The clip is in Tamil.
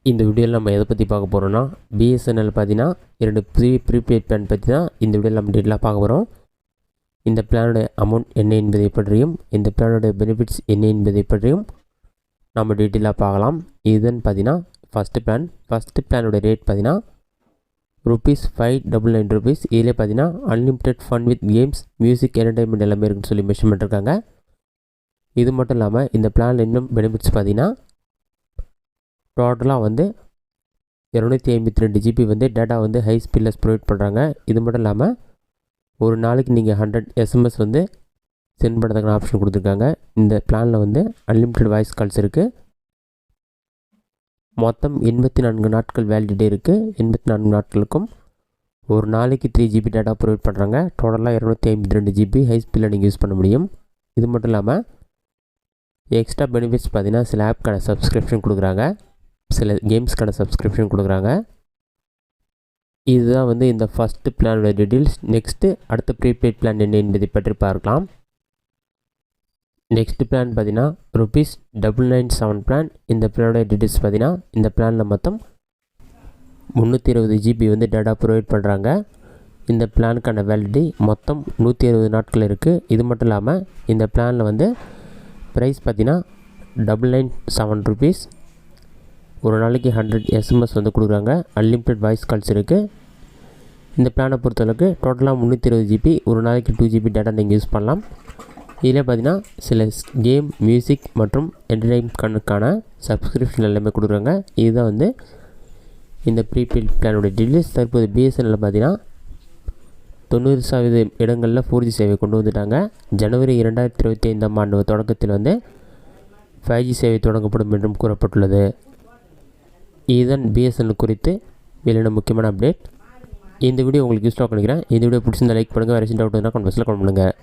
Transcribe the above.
இந்த வீடியோவில் நம்ம எதை பற்றி பார்க்க போகிறோம்னா பிஎஸ்என்எல் பார்த்தீங்கன்னா 2 ப்ரீபெய்ட் பிளான் பற்றி தான் இந்த வீடியோவில் நம்ம டீட்டெயிலாக பார்க்க போகிறோம். இந்த பிளானோட அமௌண்ட் என்ன என்பதை பற்றியும் இந்த பிளானோட பெனிஃபிட்ஸ் என்ன என்பதை பற்றியும் நம்ம டீட்டெயிலாக பார்க்கலாம். இதுன்னு பார்த்தீங்கன்னா ஃபஸ்ட்டு பிளானோட ரேட் பார்த்தீங்கன்னா ₹599. இதில் பார்த்தீங்கன்னா unlimited fun with games, music, entertainment எல்லாமே இருக்குன்னு சொல்லி மென்ஷன் பண்ணிருக்காங்க. இது மட்டும் இல்லாமல் இந்த பிளானில் இன்னும் பெனிஃபிட்ஸ் பார்த்தீங்கன்னா டோட்டலாக வந்து 252 ஜிபி வந்து டேட்டா வந்து ஹை ஸ்பீட்லெஸ் ப்ரொவைட் பண்ணுறாங்க. இது மட்டும் இல்லாமல் ஒரு நாளைக்கு நீங்கள் 100 SMS வந்து சென்ட் பண்ணுறதுக்கான ஆப்ஷன் கொடுத்துருக்காங்க. இந்த பிளானில் வந்து அன்லிமிட்டெட் வாய்ஸ் கால்ஸ் இருக்குது. மொத்தம் 84 நாட்கள் வேலிடிட்டி இருக்குது. 84 நாட்களுக்கும் ஒரு நாளைக்கு 3 GB டேட்டா ப்ரொவைட் பண்ணுறாங்க. டோட்டலாக 252 ஜிபி ஹை ஸ்பீடில் நீங்கள் யூஸ் பண்ண முடியும். இது மட்டும் இல்லாமல் எக்ஸ்ட்ரா பெனிஃபிட்ஸ் பார்த்தீங்கன்னா சில ஆப்க்கான சப்ஸ்கிரிப்ஷன் கொடுக்குறாங்க, சில கேம்ஸ்க்கான சப்ஸ்கிரிப்ஷன் கொடுக்குறாங்க. இதுதான் வந்து இந்த ஃபஸ்ட்டு பிளானோட டீட்டெயில்ஸ். நெக்ஸ்ட்டு அடுத்த ப்ரீபெய்ட் பிளான் என்ன என்பதை பற்றி பார்க்கலாம். நெக்ஸ்ட் பிளான் பார்த்தீங்கன்னா ₹997 பிளான். இந்த பிளானோட டீட்டெயில்ஸ் பார்த்தீங்கன்னா இந்த பிளானில் மொத்தம் 320 ஜிபி வந்து டேட்டா ப்ரொவைட் பண்ணுறாங்க. இந்த பிளானுக்கான வேலிடிட்டி மொத்தம் 160 நாட்கள் இருக்குது. இது மட்டும் இல்லாமல் இந்த பிளானில் வந்து ப்ரைஸ் பார்த்தீங்கன்னா ₹997. ஒரு நாளைக்கு 100 SMS வந்து கொடுக்குறாங்க. அன்லிமிட்டெட் வாய்ஸ் கால்ஸ் இருக்குது. இந்த பிளானை பொறுத்தளவுக்கு டோட்டலாக 320 ஜிபி, ஒரு நாளைக்கு 2 GB டேட்டா நீங்கள் யூஸ் பண்ணலாம். இதில் பார்த்தீங்கன்னா சில கேம், மியூசிக் மற்றும் என்டர்டைன்மெண்ட்கான சப்ஸ்கிரிப்ஷன் எல்லாமே கொடுக்குறாங்க. இதுதான் வந்து இந்த ப்ரீபெய்ட் பிளானோட டீட்டெயில்ஸ். தற்போது பிஎஸ்என்எல் பார்த்தீங்கன்னா 90% இடங்களில் 4G சேவை கொண்டு வந்துட்டாங்க. ஜனவரி 2025ஆம் ஆண்டு தொடக்கத்தில் வந்து 5G சேவை தொடங்கப்படும் என்றும் கூறப்பட்டுள்ளது. இதுதான் பிஎஸ்என்எல் குறித்து வெளியான முக்கியமான அப்டேட். இந்த வீடியோ உங்களுக்கு யூஸ்ஃபுல்லாக நினைக்கிறேன். இந்த வீடியோ பிடிச்சிருந்தா லைக் பண்ணுங்கள். வேறு டவுட் இருந்தால் கமெண்ட் பாக்ஸில் கமெண்ட் பண்ணுங்கள்.